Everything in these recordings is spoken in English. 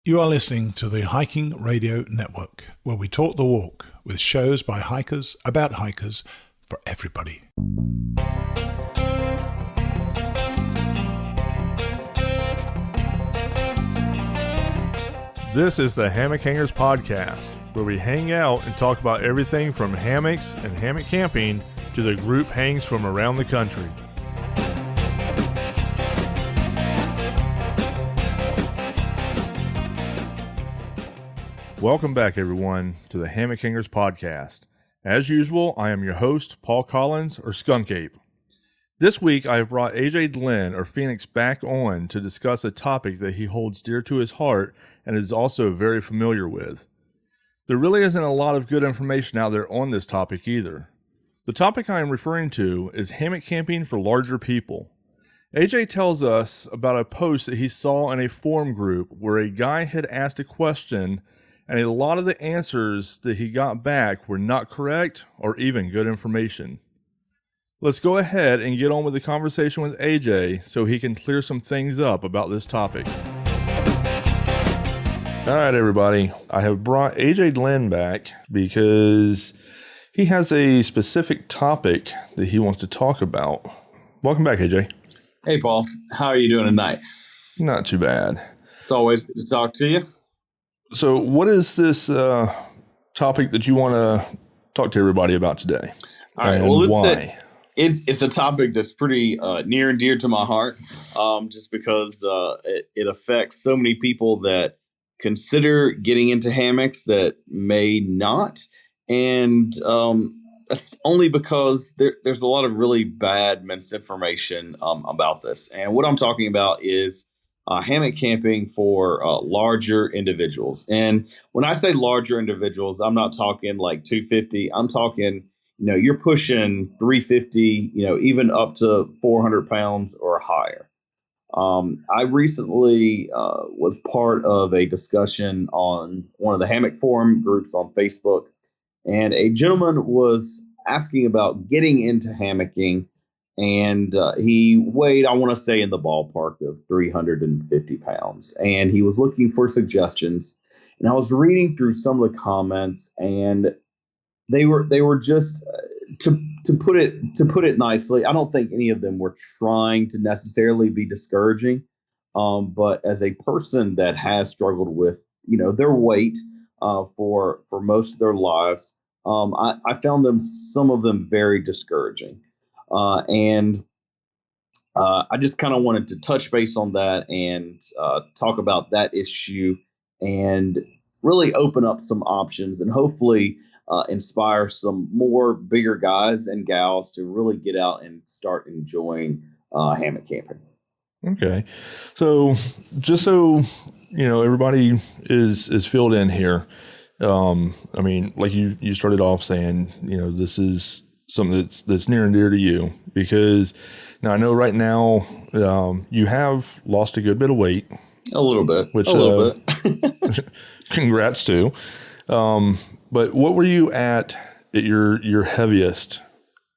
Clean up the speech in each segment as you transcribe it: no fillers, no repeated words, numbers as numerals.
You are listening to the Hiking Radio Network, where we talk the walk with shows by hikers about hikers for everybody. This is the Hammock Hangers Podcast, where we hang out and talk about everything from hammocks and hammock camping to the group hangs from around the country. Welcome back, everyone, to the Hammock Hangers Podcast. As usual, I am your host, Paul Collins, or Skunk Ape. This week, I have brought AJ Glenn, or Pheonix, back on to discuss a topic that he holds dear to his heart and is also very familiar with. There really isn't a lot of good information out there on this topic either. The topic I am referring to is hammock camping for larger people. AJ tells us about a post that he saw in a forum group where a guy had asked a question, and a lot of the answers that he got back were not correct or even good information. Let's go ahead and get on with the conversation with AJ so he can clear some things up about this topic. All right, everybody. I have brought AJ Glenn back because he has a specific topic that he wants to talk about. Welcome back, AJ. Hey, Paul. How are you doing tonight? Not too bad. It's always good to talk to you. So what is this topic that you want to talk to everybody about today? All right. And well, why? It's a topic that's pretty near and dear to my heart, just because it affects so many people that consider getting into hammocks that may not. And that's only because there's a lot of really bad misinformation about this. And what I'm talking about is hammock camping for larger individuals. And when I say larger individuals, I'm not talking like 250. I'm talking, you're pushing 350, even up to 400 pounds or higher. I recently was part of a discussion on one of the hammock forum groups on Facebook, and a gentleman was asking about getting into hammocking. And he weighed, I want to say, in the ballpark of 350 pounds. And he was looking for suggestions. And I was reading through some of the comments, and they were just to put it nicely. I don't think any of them were trying to necessarily be discouraging. But as a person that has struggled with their weight for most of their lives, I found some of them very discouraging. And I just kind of wanted to touch base on that and talk about that issue and really open up some options and hopefully inspire some more bigger guys and gals to really get out and start enjoying hammock camping. Okay. So just so, everybody is filled in here. Like you started off saying, this is something that's near and dear to you, because now I know right now you have lost a good bit of weight. A little bit. Which, a little bit. Congrats to. But what were you at your heaviest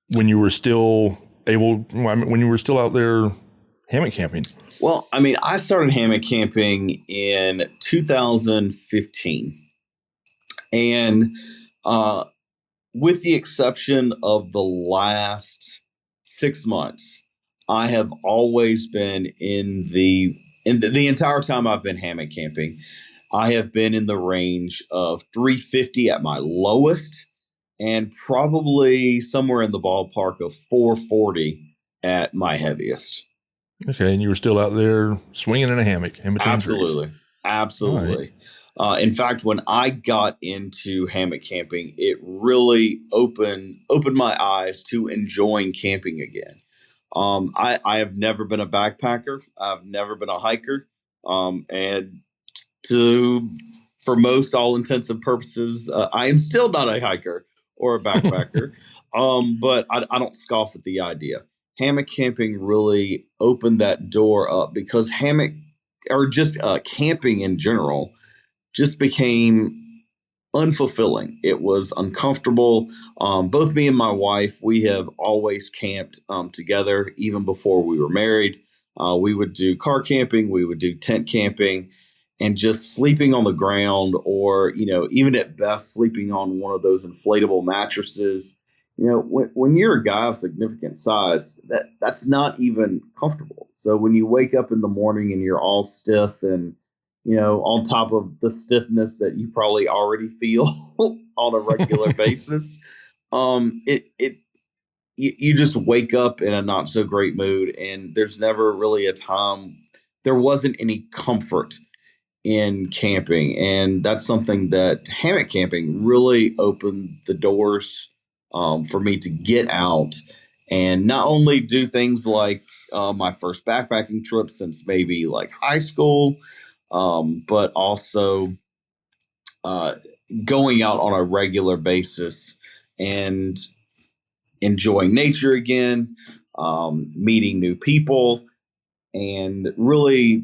when you were still when you were still out there hammock camping? Well, I started hammock camping in 2015. And with the exception of the last 6 months, I have always been in the entire time I've been hammock camping, I have been in the range of 350 at my lowest and probably somewhere in the ballpark of 440 at my heaviest. Okay, and you were still out there swinging in a hammock in between Absolutely. trees. Absolutely. Right. In fact, when I got into hammock camping, it really opened my eyes to enjoying camping again. I have never been a backpacker. I've never been a hiker. And for most all intents and purposes, I am still not a hiker or a backpacker. But I don't scoff at the idea. Hammock camping really opened that door up because hammock or just camping in general just became unfulfilling. It was uncomfortable. Both me and my wife, we have always camped together, even before we were married. We would do car camping. We would do tent camping. and just sleeping on the ground, or, even at best sleeping on one of those inflatable mattresses, when you're a guy of significant size, that's not even comfortable. So when you wake up in the morning and you're all stiff and, on top of the stiffness that you probably already feel on a regular basis, you just wake up in a not so great mood. And there's never really a time, there wasn't any comfort in camping. And that's something that hammock camping really opened the doors for me to get out and not only do things like my first backpacking trip since maybe like high school, but also going out on a regular basis and enjoying nature again, meeting new people, and really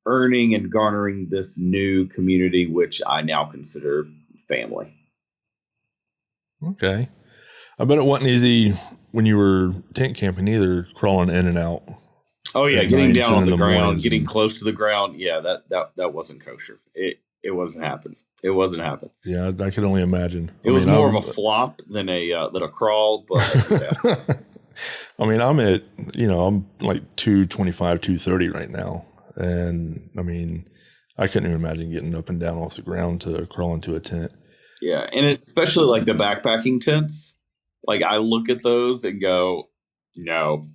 earning and garnering this new community, which I now consider family. Okay. I bet it wasn't easy when you were tent camping either, crawling in and out. Oh yeah, getting down on the ground, getting and close to the ground. Yeah, that wasn't kosher. It wasn't happening. It wasn't happening. Yeah, I could only imagine. It was more of a flop than a crawl, but yeah. I mean, I'm at, I'm like 225, 230 right now. And I mean, I couldn't even imagine getting up and down off the ground to crawl into a tent. Yeah. And especially like the backpacking tents, like I look at those and go, no.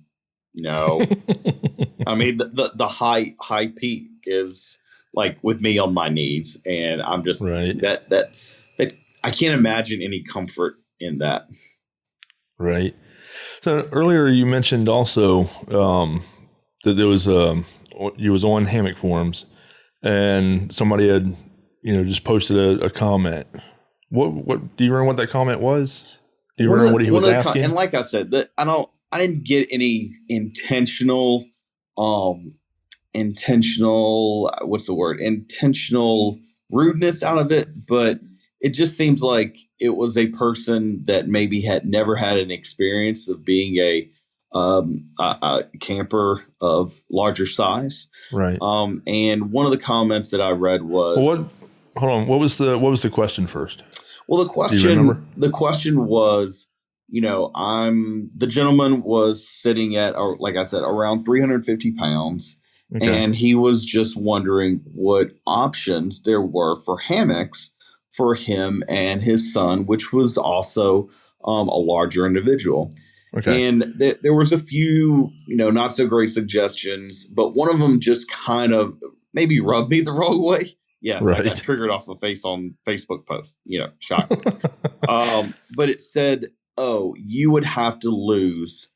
I mean, the high peak is like with me on my knees, and I'm just right. that I can't imagine any comfort in that. Right. So earlier you mentioned also that there was you was on Hammock forums, and somebody had just posted a comment. What do you remember what that comment was? Do you remember what he was asking? And like I said, that I didn't get any intentional what's the word? Intentional rudeness out of it, but it just seems like it was a person that maybe had never had an experience of being a camper of larger size. Right. And one of the comments that I read was, hold on. What was the question first? Well, the question was, the gentleman was sitting at, or like I said, around 350 pounds. Okay. And he was just wondering what options there were for hammocks for him and his son, which was also a larger individual. Okay. And there was a few, not so great suggestions, but one of them just kind of maybe rubbed me the wrong way. Yes, right. I got triggered off a Facebook post, shocking. But it said, oh, you would have to lose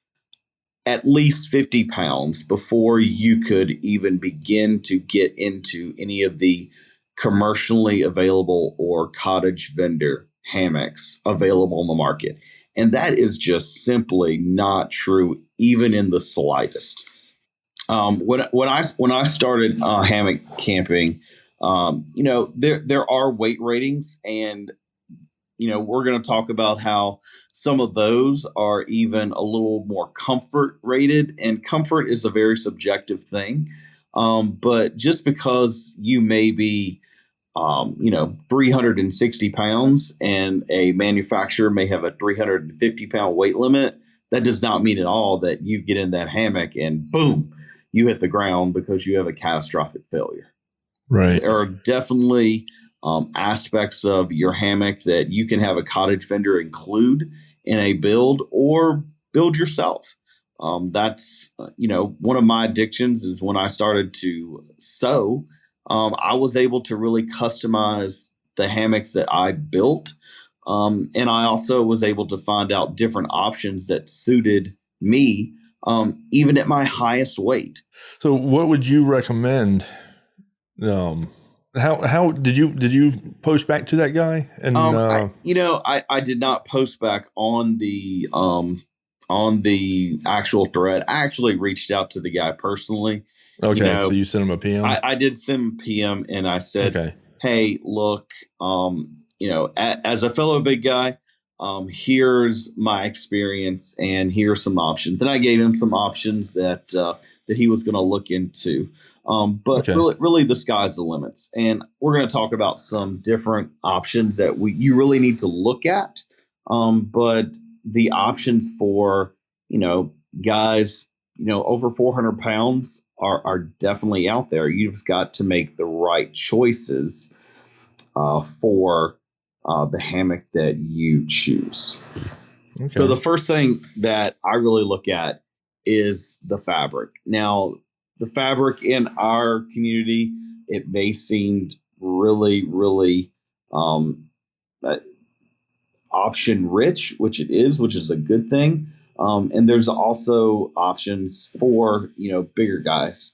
at least 50 pounds before you could even begin to get into any of the commercially available or cottage vendor hammocks available on the market. And that is just simply not true, even in the slightest. When I started hammock camping, there are weight ratings, and we're going to talk about how some of those are even a little more comfort rated, and comfort is a very subjective thing. But just because you may be 360 pounds and a manufacturer may have a 350 pound weight limit, that does not mean at all that you get in that hammock and boom, you hit the ground because you have a catastrophic failure. Right. There are definitely aspects of your hammock that you can have a cottage vendor include in a build or build yourself. That's, one of my addictions is when I started to sew, I was able to really customize the hammocks that I built. And I also was able to find out different options that suited me, even at my highest weight. So what would you recommend? How did you post back to that guy? And I did not post back on the actual thread. I actually reached out to the guy personally. Okay, so you sent him a PM? I did send him a PM, and I said, okay, hey, look, as a fellow big guy, here's my experience, and here's some options. And I gave him some options that he was going to look into. But Okay. really, the sky's the limits. And we're going to talk about some different options that you really need to look at. But the options for, guys, over 400 pounds are definitely out there. You've got to make the right choices for the hammock that you choose. Okay. So the first thing that I really look at is the fabric. Now, the fabric in our community, it may seem really, really uh, option rich, which it is, which is a good thing. And there's also options for bigger guys.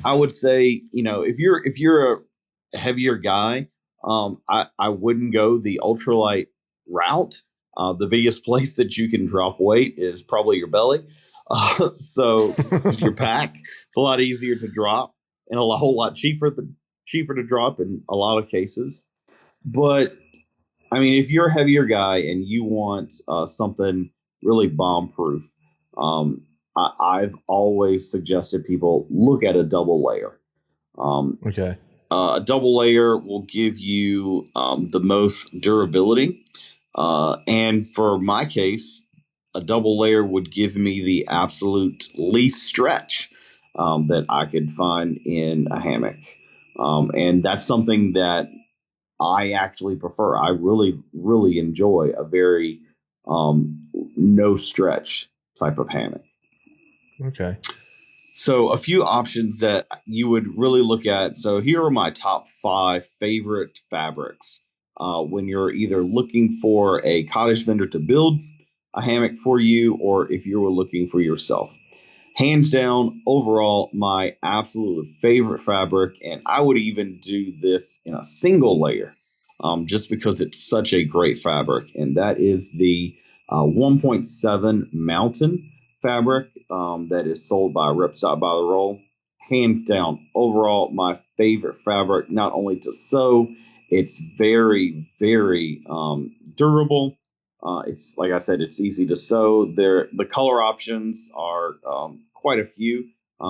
I would say if you're a heavier guy, I wouldn't go the ultralight route. The biggest place that you can drop weight is probably your belly. So your pack, it's a lot easier to drop and whole lot cheaper to drop in a lot of cases. But I mean, if you're a heavier guy and you want something really bomb proof, I've always suggested people look at a double layer. Okay. A double layer will give you the most durability. And for my case, a double layer would give me the absolute least stretch that I could find in a hammock. And that's something that I actually prefer. I really, really enjoy a very no stretch type of hammock. Okay. So, a few options that you would really look at. So, here are my top 5 favorite fabrics when you're either looking for a cottage vendor to build a hammock for you or if you were looking for yourself. Hands down, overall, my absolute favorite fabric, and I would even do this in a single layer just because it's such a great fabric, and that is the 1.7 Mountain fabric that is sold by Ripstop by the Roll. Hands down, overall, my favorite fabric, not only to sew, it's very, very durable. It's like I said, it's easy to sew. The color options are quite a few.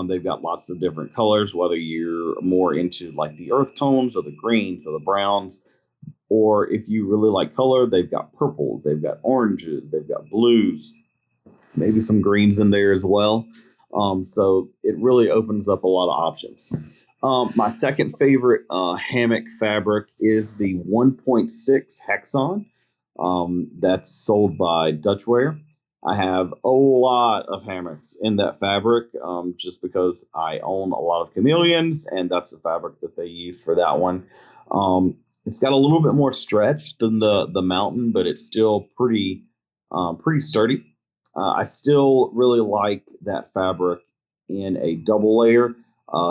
They've got lots of different colors, whether you're more into like the earth tones or the greens or the browns, or if you really like color, they've got purples, they've got oranges, they've got blues, maybe some greens in there as well. So it really opens up a lot of options. My second favorite hammock fabric is the 1.6 Hexon that's sold by Dutchware. I have a lot of hammocks in that fabric just because I own a lot of chameleons, and that's the fabric that they use for that one. It's got a little bit more stretch than the mountain, but it's still pretty sturdy. I still really like that fabric in a double layer.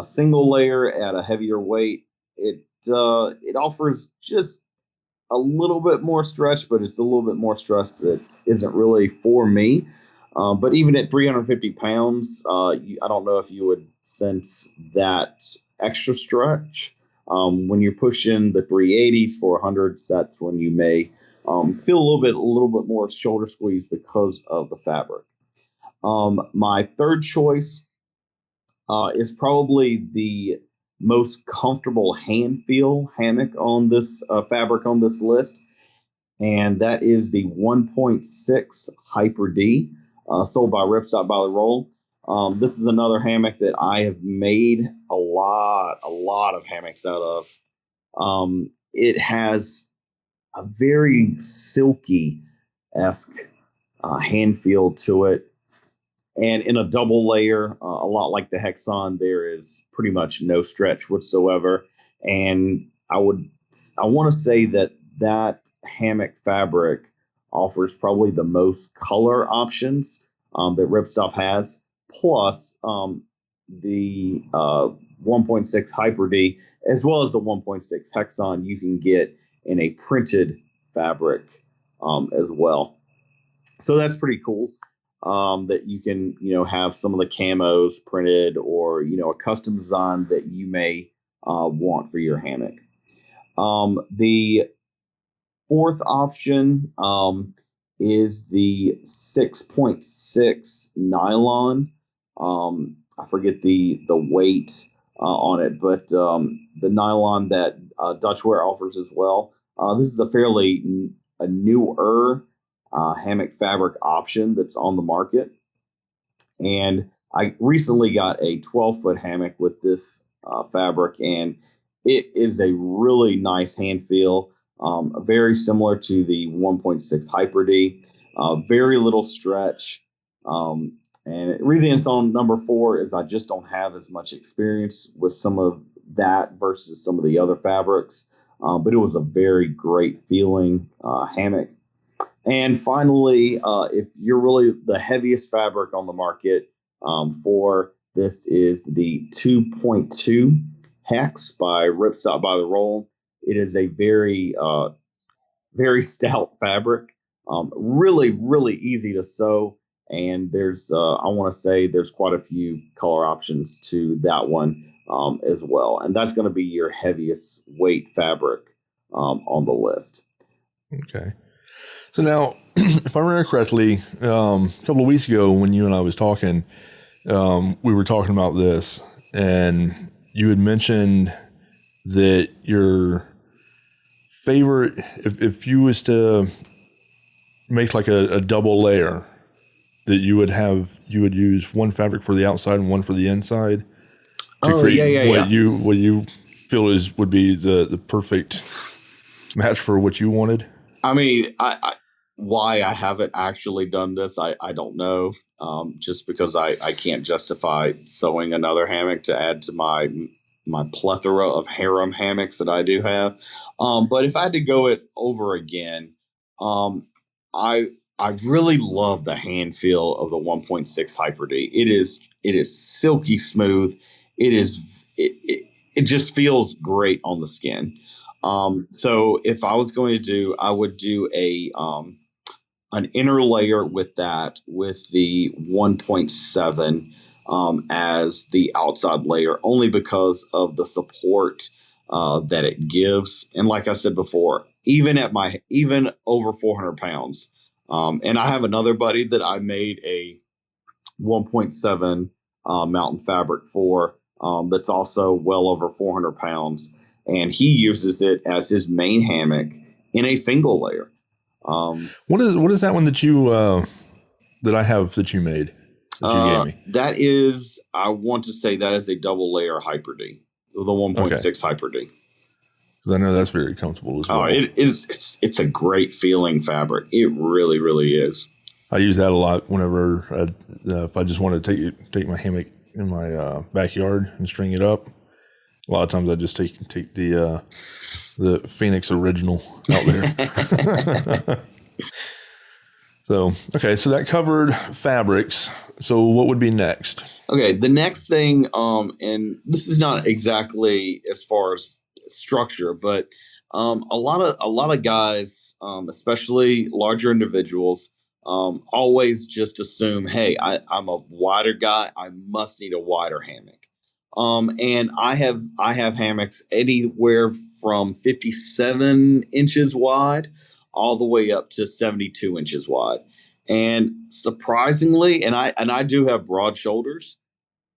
Single layer at a heavier weight, it offers just a little bit more stretch, but it's a little bit more stretch that isn't really for me. But even at 350 pounds, I don't know if you would sense that extra stretch. When you're pushing the 380s, 400s, that's when you may feel a little bit more shoulder squeeze because of the fabric. My third choice is probably the most comfortable hand feel hammock on this fabric on this list, and that is the 1.6 Hyper D, sold by Ripstop by the Roll. This is another hammock that I have made a lot of hammocks out of. It has a very silky esque hand feel to it. And in a double layer, a lot like the Hexon, there is pretty much no stretch whatsoever. And I want to say that hammock fabric offers probably the most color options that Ripstop has. Plus, the 1.6 Hyper D, as well as the 1.6 Hexon, you can get in a printed fabric as well. So that's pretty cool that you can, have some of the camos printed or, a custom design that you may want for your hammock. The fourth option is the 6.6 nylon. I forget the weight on it, but the nylon that Dutchware offers as well. This is a newer hammock fabric option that's on the market, and I recently got a 12-foot hammock with this fabric, and it is a really nice hand feel, very similar to the 1.6 Hyper D. Very little stretch. And the reason it's on number 4 is I just don't have as much experience with some of that versus some of the other fabrics. But it was a very great feeling hammock. And finally, if you're really the heaviest fabric on the market for this is the 2.2 Hex by Ripstop by the Roll. It is a very stout fabric, really, really easy to sew. And there's, I want to say, there's quite a few color options to that one as well. And that's going to be your heaviest weight fabric on the list. Okay. So now, if I remember correctly, a couple of weeks ago when you and I was talking, we were talking about this, and you had mentioned that your favorite, if you was to make like a double layer, that you would use one fabric for the outside and one for the inside to create what you feel would be the perfect match for what you wanted. I mean, why I haven't actually done this, I don't know. Just because I can't justify sewing another hammock to add to my plethora of harem hammocks that I do have. But if I had to go it over again, I really love the hand feel of the 1.6 Hyper D. It is silky smooth. It just feels great on the skin. So if I was going to do, I would do an inner layer with that, with the 1.7 as the outside layer, only because of the support that it gives. And like I said before, even over 400 pounds. And I have another buddy that I made a 1.7 mountain fabric for that's also well over 400 pounds. And he uses it as his main hammock in a single layer. What is that one that you that I have that you made that you gave me? That is, I want to say that is a double layer Hyper D, the 1.6 Hyper D. Because I know that's very comfortable as well. Oh, it's a great feeling fabric. It really, really is. I use that a lot whenever if I just want to take my hammock in my backyard and string it up. A lot of times I just take the Pheonix original out there. So that covered fabrics. So what would be next? Okay, the next thing, and this is not exactly as far as structure, but a lot of guys, especially larger individuals, always just assume, hey, I'm a wider guy, I must need a wider hammock. And I have hammocks anywhere from 57 inches wide all the way up to 72 inches wide. And surprisingly, and I do have broad shoulders,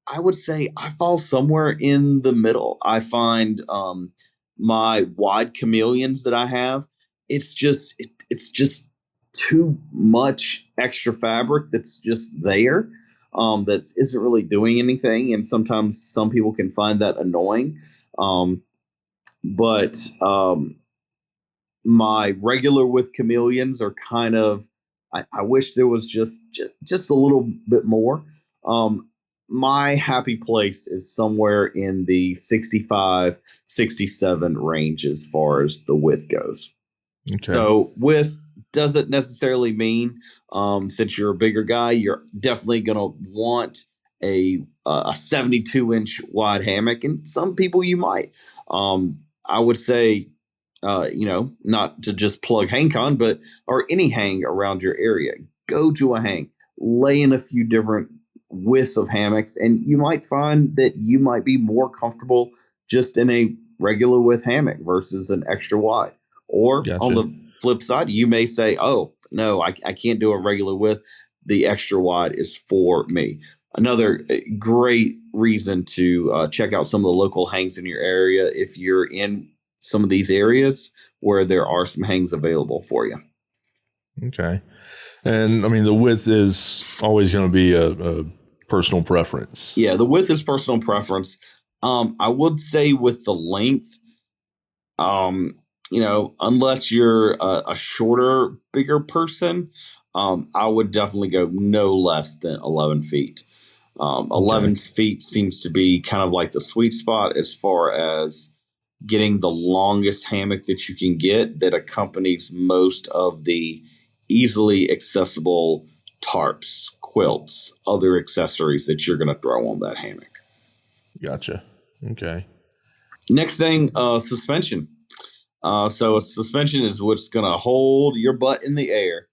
I would say I fall somewhere in the middle. I find my wide chameleons that I have, it's just too much extra fabric that's just there. That isn't really doing anything, and sometimes some people can find that annoying. But my regular with chameleons are kind of. I wish there was just a little bit more. My happy place is somewhere in the 65, 67 range as far as the width goes. Okay. So width doesn't necessarily mean, since you're a bigger guy, you're definitely going to want a 72-inch wide hammock, and some people you might. I would say, not to just plug HangCon, or any hang around your area. Go to a hang, lay in a few different widths of hammocks, and you might find that you might be more comfortable just in a regular width hammock versus an extra wide. Or Gotcha. On the flip side, you may say, oh, no, I can't do a regular width. The extra wide is for me. Another great reason to check out some of the local hangs in your area if you're in some of these areas where there are some hangs available for you. Okay. And I mean, the width is always going to be a personal preference. Yeah, the width is personal preference. I would say with the length, unless you're a shorter, bigger person, I would definitely go no less than 11 feet. 11 feet seems to be kind of like the sweet spot as far as getting the longest hammock that you can get that accompanies most of the easily accessible tarps, quilts, other accessories that you're going to throw on that hammock. Gotcha. Okay. Next thing, suspension. So a suspension is what's going to hold your butt in the air.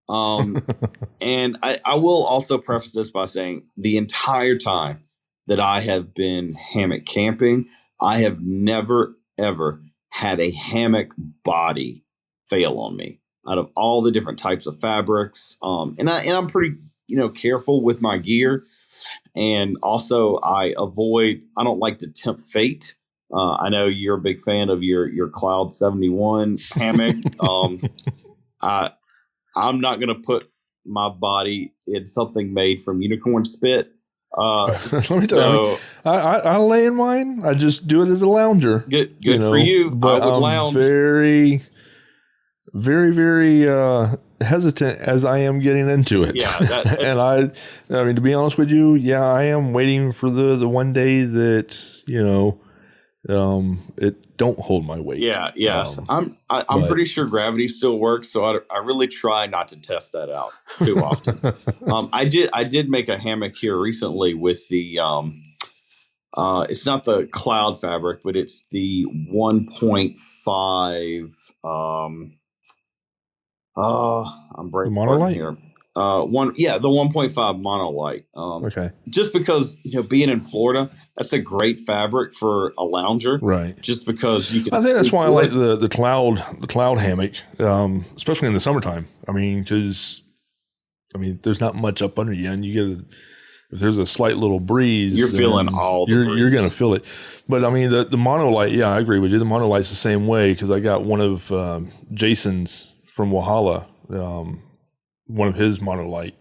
And I will also preface this by saying the entire time that I have been hammock camping, I have never, ever had a hammock body fail on me out of all the different types of fabrics. And I'm pretty, careful with my gear. And also I don't like to tempt fate. I know you're a big fan of your Cloud 71 hammock. I'm not going to put my body in something made from unicorn spit. Let me tell you, I lay in mine. I just do it as a lounger. Good for you. But I would I'm lounge. very, very, very hesitant as I am getting into it. Yeah, and I mean, to be honest with you, I am waiting for the one day that it don't hold my weight. Yeah. I'm pretty sure gravity still works, so I really try not to test that out too often. I did make a hammock here recently with the it's not the cloud fabric, but it's the 1.5 I'm breaking the monolight here. The 1.5 monolight. Okay. Just because being in Florida, that's a great fabric for a lounger, right? Just because you can. I think that's why I like the cloud hammock, especially in the summertime. I mean, because there's not much up under you, and you get if there's a slight little breeze, you're feeling all the breeze. You're going to feel it. But I mean, the monolight, I agree with you. The monolight's the same way because I got one of Jason's from Walhalla, one of his monolight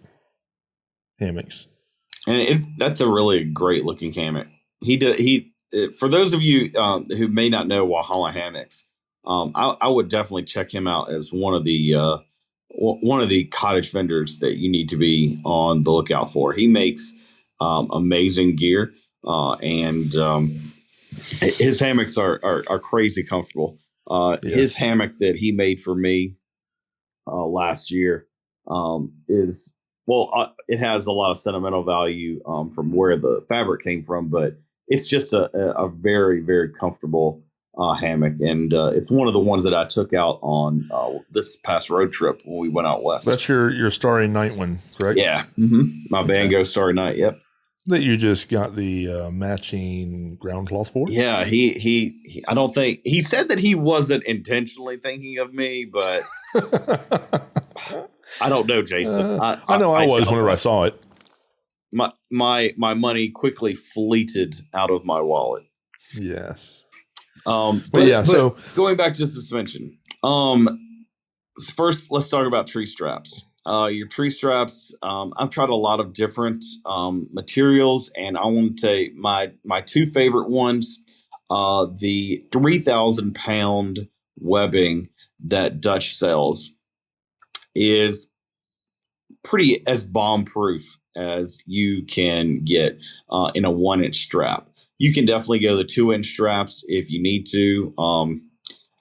hammocks, and that's a really great looking hammock. For those of you who may not know Walhalla hammocks, I would definitely check him out as one of the cottage vendors that you need to be on the lookout for. He makes amazing gear, and his hammocks are crazy comfortable. Yes. His hammock that he made for me last year it has a lot of sentimental value from where the fabric came from, but it's just a very, very comfortable hammock, and it's one of the ones that I took out on this past road trip when we went out west. That's your Starry Night one, correct? Yeah, my Van Gogh Starry Night. Yep. That you just got the matching ground cloth for? Yeah, he I don't think he said that he wasn't intentionally thinking of me, but I don't know, Jason. I know I was whenever I saw it. My money quickly fleeted out of my wallet. Yes. So going back to suspension. First, let's talk about tree straps. Your tree straps. I've tried a lot of different materials, and I want to say my two favorite ones. The 3,000 pound webbing that Dutch sells is pretty as bomb proof as you can get in a 1-inch strap. You can definitely go the 2-inch straps if you need to.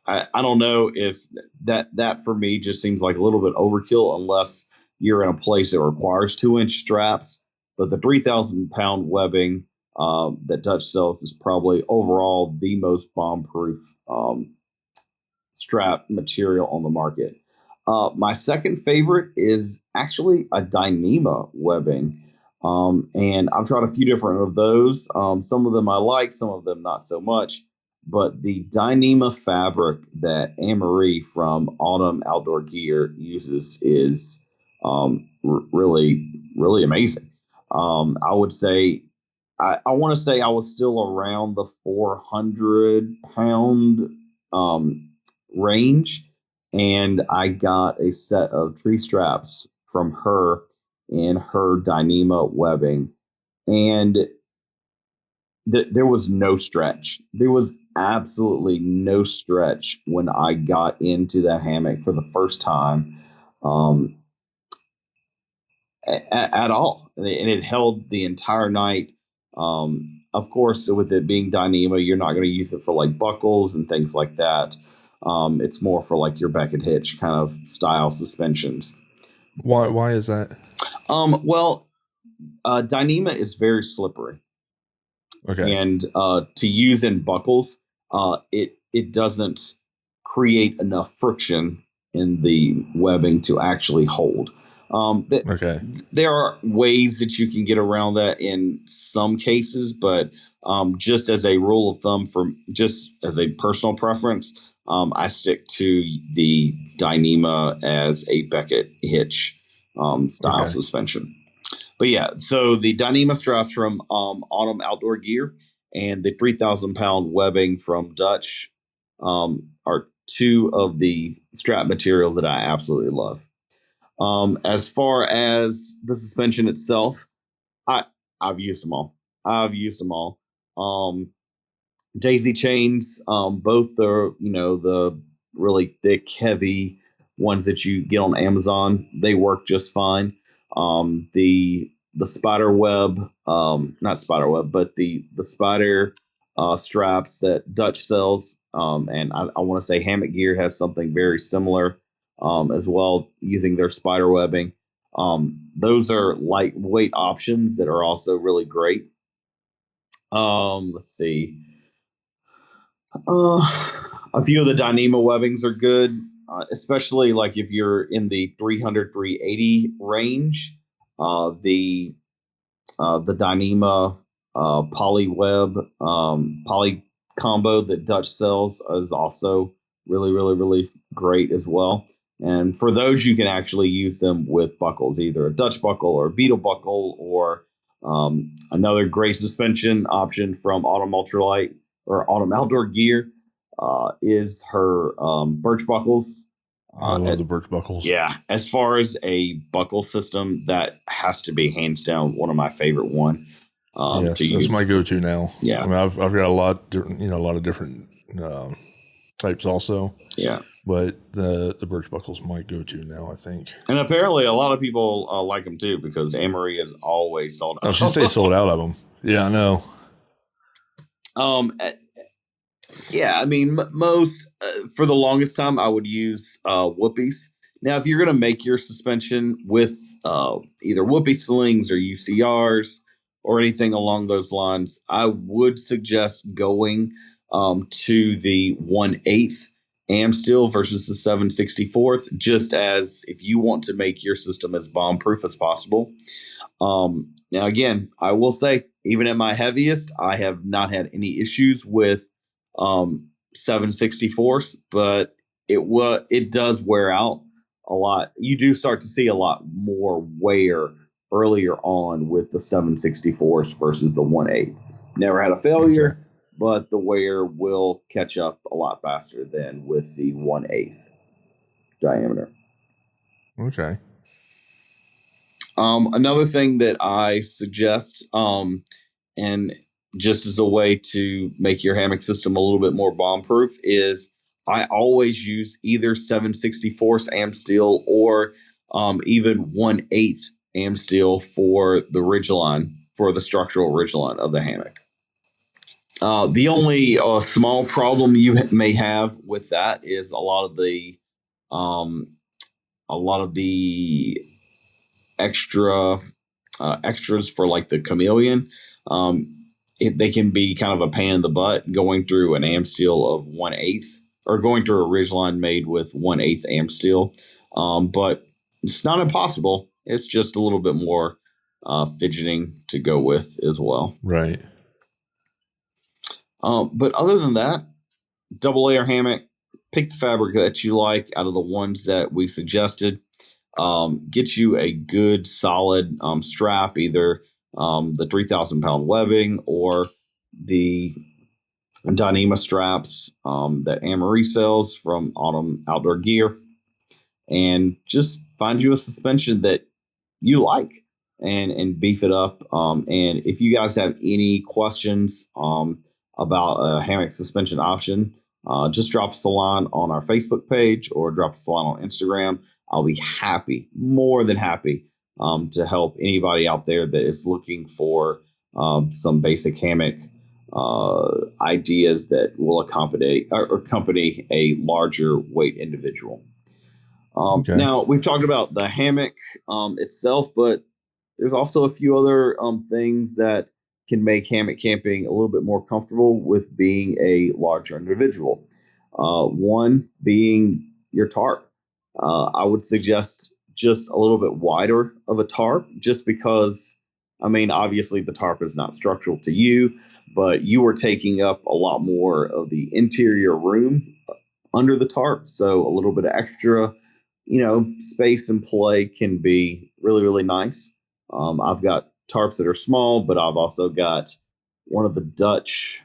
I don't know if that for me just seems like a little bit overkill unless you're in a place that requires 2-inch straps. But the 3,000 pound webbing that Dutch sells is probably overall the most bomb proof strap material on the market. My second favorite is actually a Dyneema webbing. And I've tried a few different of those. Some of them I like, some of them not so much. But the Dyneema fabric that Anne-Marie from Autumn Outdoor Gear uses is really, really amazing. I would say, I want to say I was still around the 400 pound range, and I got a set of tree straps from her in her Dyneema webbing, and there was no stretch. There was absolutely no stretch when I got into that hammock for the first time. Um, at all, and it held the entire night. Of course, with it being Dyneema, you're not going to use it for like buckles and things like that. It's more for like your Beckett hitch kind of style suspensions. Why is that? Well, Dyneema is very slippery. Okay. And to use in buckles, it doesn't create enough friction in the webbing to actually hold. Okay. There are ways that you can get around that in some cases, but just as a rule of thumb, for just as a personal preference, I stick to the Dyneema as a Beckett hitch style suspension. But yeah, so the Dyneema straps from Autumn Outdoor Gear and the 3,000-pound webbing from Dutch are two of the strap materials that I absolutely love. As far as the suspension itself, I've used them all. Daisy chains, both are, the really thick, heavy ones that you get on Amazon. They work just fine. The spider web, not spider web, but the spider straps that Dutch sells, and I want to say Hammock Gear has something very similar as well, using their spider webbing. Those are lightweight options that are also really great. Let's see. A few of the Dyneema webbings are good, especially like if you're in the 300, 380 range. The Dyneema poly web poly combo that Dutch sells is also really, really, really great as well. And for those, you can actually use them with buckles, either a Dutch buckle or a Beetle buckle, or another great suspension option from Autumn Ultralight or Autumn Outdoor Gear is her birch buckles. I love the birch buckles. Yeah, as far as a buckle system, that has to be hands down one of my favorite one. Yes, that's my go-to now. Yeah, I mean, I've got a lot of different types also. Yeah, but the birch buckle's my go-to now, I think. And apparently, a lot of people like them too, because Amory is always sold out. Oh, she stays sold out of them. Yeah, I know. Yeah, I mean, most for the longest time, I would use Whoopies. Now, if you're going to make your suspension with either Whoopie slings or UCRs or anything along those lines, I would suggest going to the 1/8 am steel versus the 7/64, just as if you want to make your system as bomb proof as possible. Now, again, I will say, even at my heaviest, I have not had any issues with 7/64s, but it does wear out a lot. You do start to see a lot more wear earlier on with the 7/64s versus the 1/8. Never had a failure, but the wear will catch up a lot faster than with the 1/8 diameter. Okay. Another thing that I suggest, and just as a way to make your hammock system a little bit more bomb proof, is I always use either 7/64 am steel or even 1/8 am steel for the ridgeline, for the structural ridgeline of the hammock. The only small problem you may have with that is a lot of the extras for like the chameleon. They can be kind of a pain in the butt going through an am steel of 1/8 or going through a ridgeline made with 1/8 am steel. But it's not impossible. It's just a little bit more fidgeting to go with as well. Right. But other than that, double layer hammock, pick the fabric that you like out of the ones that we suggested. Get you a good solid strap, either the 3,000-pound webbing, or the Dyneema straps that Anne-Marie sells from Autumn Outdoor Gear, and just find you a suspension that you like and beef it up. And if you guys have any questions about a hammock suspension option, just drop us a line on our Facebook page or drop us a line on Instagram. I'll be happy, more than happy, to help anybody out there that is looking for some basic hammock ideas that will accommodate or accompany a larger weight individual. Now, we've talked about the hammock itself, but there's also a few other things that can make hammock camping a little bit more comfortable with being a larger individual. One being your tarp. I would suggest just a little bit wider of a tarp, just because, I mean, obviously the tarp is not structural to you, but you are taking up a lot more of the interior room under the tarp. So a little bit of extra, space and play can be really, really nice. I've got tarps that are small, but I've also got one of the Dutch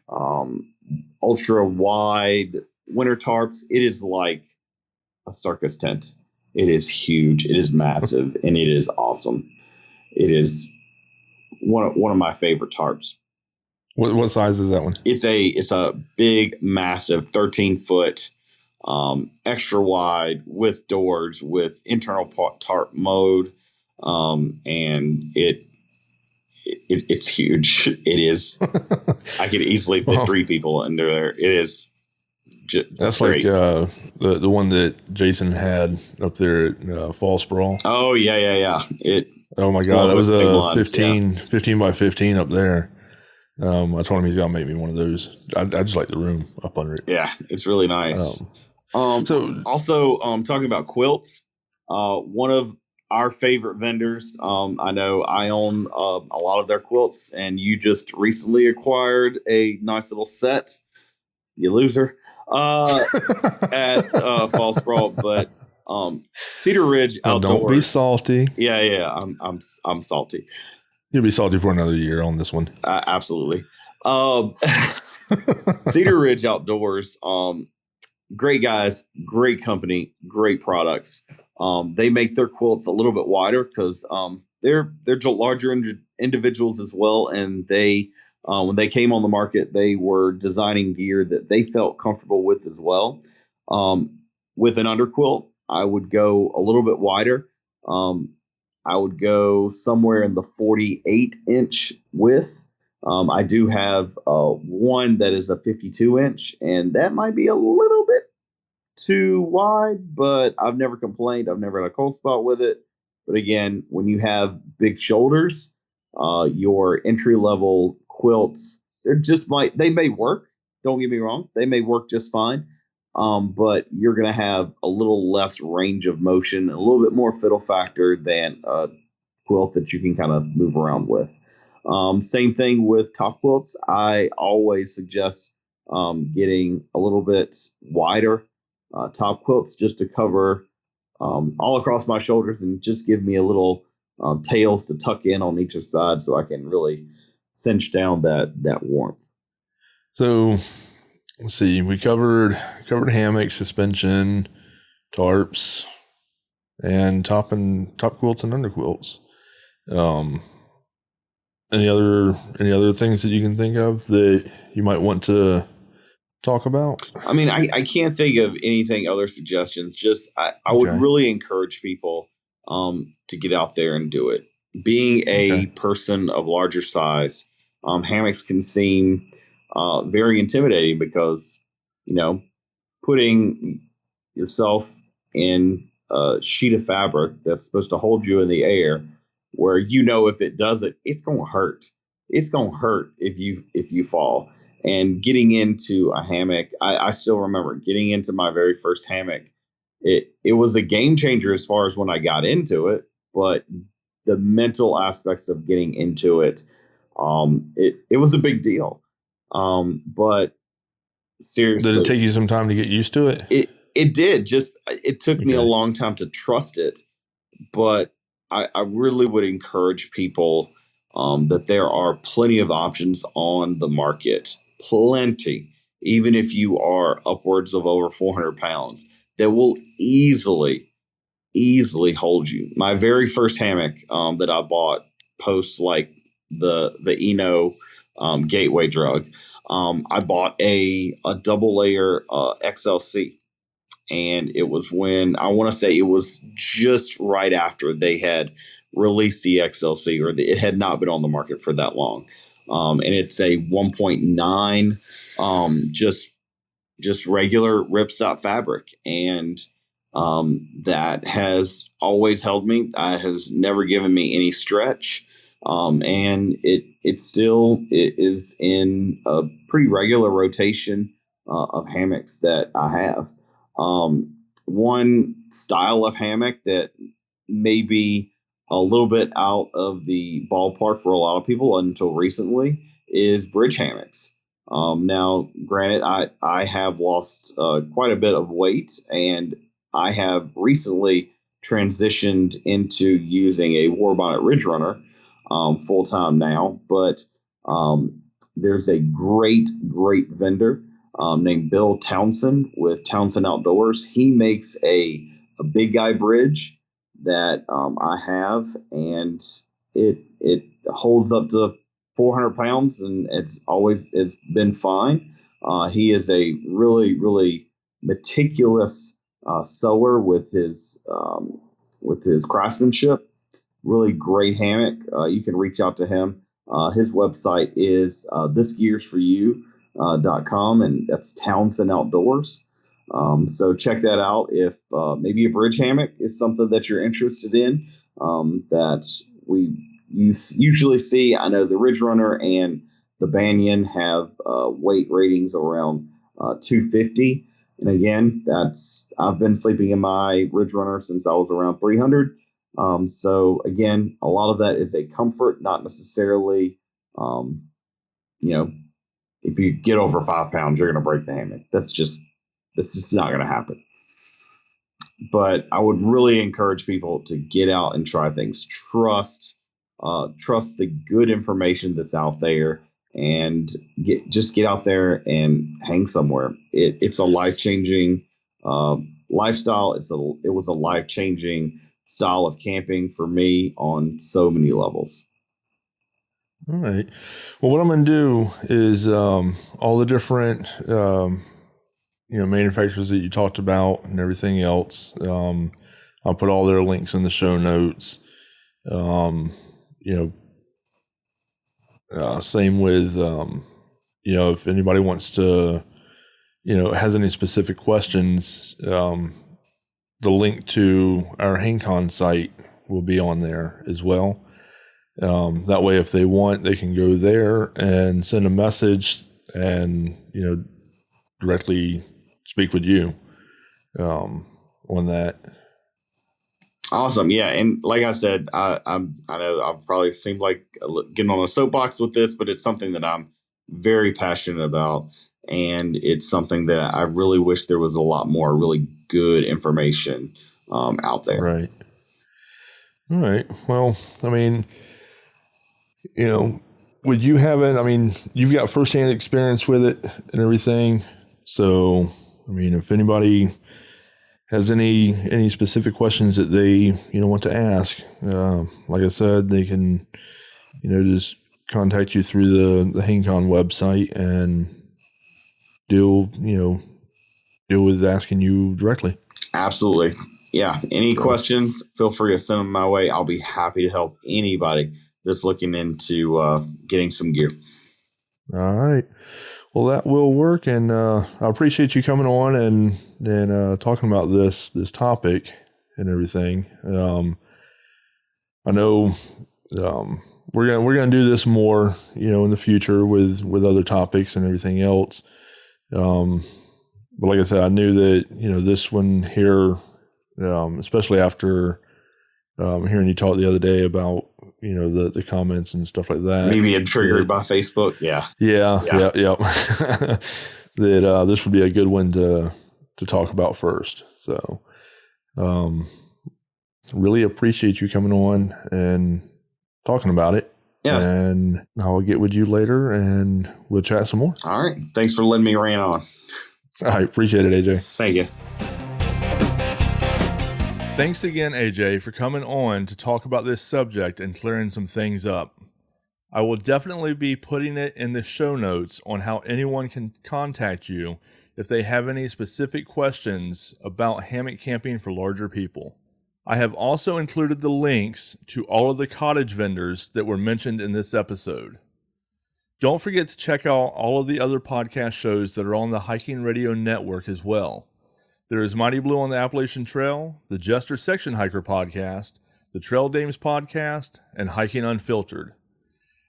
ultra wide winter tarps. It is like a circus tent. It is huge. It is massive, and it is awesome. It is one of my favorite tarps. What size is that one? It's a big, massive 13-foot, extra wide with doors with internal tarp mode, and it's huge. It is. I could easily fit 3 people under there. It is. That's great. Like the one that Jason had up there at Fall Sprawl. Oh yeah. Oh my God, that was a 15 by 15 up there. I told him he's got to make me one of those. I just like the room up under it. Yeah, it's really nice. So also talking about quilts, one of our favorite vendors. I know I own a lot of their quilts, and you just recently acquired a nice little set. You loser. At Fall Sprawl, but Cedar Ridge Outdoors. Don't be salty. Yeah. I'm salty. You'll be salty for another year on this one. Absolutely. Cedar Ridge Outdoors. Great guys, great company, great products. They make their quilts a little bit wider because they're larger individuals as well, and they. When they came on the market, they were designing gear that they felt comfortable with as well. With an underquilt, I would go a little bit wider. I would go somewhere in the 48-inch width. I do have one that is a 52-inch, and that might be a little bit too wide, but I've never complained. I've never had a cold spot with it. But again, when you have big shoulders, your entry-level quilts, they may work. Don't get me wrong. They may work just fine. But you're going to have a little less range of motion, a little bit more fiddle factor than a quilt that you can kind of move around with. Same thing with top quilts. I always suggest getting a little bit wider top quilts just to cover all across my shoulders and just give me a little tails to tuck in on each side so I can really cinch down that warmth. So let's see, we covered hammock, suspension, tarps, and top quilts and under quilts. Any other things that you can think of that you might want to talk about? I mean, I can't think of anything other suggestions. Just I would really encourage people to get out there and do it. Being a person of larger size, hammocks can seem very intimidating because, putting yourself in a sheet of fabric that's supposed to hold you in the air, where if it doesn't, it's going to hurt. It's going to hurt if you fall. And getting into a hammock, I still remember getting into my very first hammock. It was a game changer as far as when I got into it, but the mental aspects of getting into it, it was a big deal. But seriously, did it take you some time to get used to it? It did. Just it took me a long time to trust it, but I really would encourage people that there are plenty of options on the market. Plenty. Even if you are upwards of over 400 pounds, that will easily hold you. My very first hammock that I bought post like the Eno gateway drug, I bought a double layer XLC, and it was when I want to say it was just right after they had released the XLC, or it had not been on the market for that long, and it's a 1.9 just regular ripstop fabric, and that has always held me. It has never given me any stretch, and it still is in a pretty regular rotation of hammocks that I have. One style of hammock that may be a little bit out of the ballpark for a lot of people until recently is bridge hammocks. Now, granted, I have lost quite a bit of weight, and I have recently transitioned into using a War Bonnet Ridge Runner full time now. But there's a great vendor named Bill Townsend with Townsend Outdoors. He makes a big guy bridge that I have, and it holds up to 400 pounds, and it's been fine. He is a really meticulous sewer with his craftsmanship. Really great hammock. You can reach out to him. His website is thisgearsforyou.com, and that's Townsend Outdoors. So check that out if maybe a bridge hammock is something that you're interested in. That you usually see. I know the Ridge Runner and the Banyan have weight ratings around 250. And again, I've been sleeping in my Ridge Runner since I was around 300. So again, a lot of that is a comfort, not necessarily, if you get over 5 pounds, you're going to break the hammock. That's just not going to happen. But I would really encourage people to get out and try things. Trust the good information that's out there, and get out there and hang somewhere. It's a life-changing lifestyle. It was a life-changing style of camping for me on so many levels. All right. Well, what I'm going to do is all the different manufacturers that you talked about and everything else. I'll put all their links in the show notes. Same with, if anybody wants to, has any specific questions, the link to our HangCon site will be on there as well. That way, if they want, they can go there and send a message and, directly speak with you on that. Awesome. Yeah. And like I said, I know I've probably seemed like getting on a soapbox with this, but it's something that I'm very passionate about. And it's something that I really wish there was a lot more really good information out there. Right. All right. Well, with you having, you've got firsthand experience with it and everything. So, if anybody has any specific questions that they, want to ask, like I said, they can, just contact you through the HangCon website and deal with asking you directly. Absolutely. Yeah. Any questions, feel free to send them my way. I'll be happy to help anybody that's looking into getting some gear. All right. Well, that will work, and I appreciate you coming on and talking about this topic and everything. I know we're gonna do this more, in the future with other topics and everything else. But like I said, I knew that this one here, especially after hearing you talk the other day about the comments and stuff like that. Maybe being triggered by Facebook. Yeah. That this would be a good one to talk about first. So, really appreciate you coming on and talking about it. Yeah. And I'll get with you later and we'll chat some more. All right. Thanks for letting me rant on. I appreciate it, AJ. Thank you. Thanks again, AJ, for coming on to talk about this subject and clearing some things up. I will definitely be putting it in the show notes on how anyone can contact you if they have any specific questions about hammock camping for larger people. I have also included the links to all of the cottage vendors that were mentioned in this episode. Don't forget to check out all of the other podcast shows that are on the Hiking Radio Network as well. There is Mighty Blue on the Appalachian Trail, the Jester Section Hiker Podcast, the Trail Dames Podcast, and Hiking Unfiltered.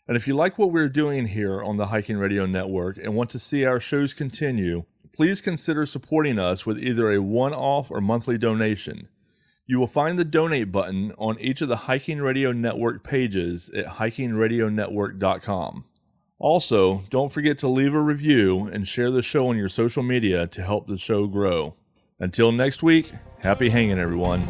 And if you like what we're doing here on the Hiking Radio Network and want to see our shows continue, please consider supporting us with either a one-off or monthly donation. You will find the donate button on each of the Hiking Radio Network pages at hikingradionetwork.com. Also, don't forget to leave a review and share the show on your social media to help the show grow. Until next week, happy hanging, everyone.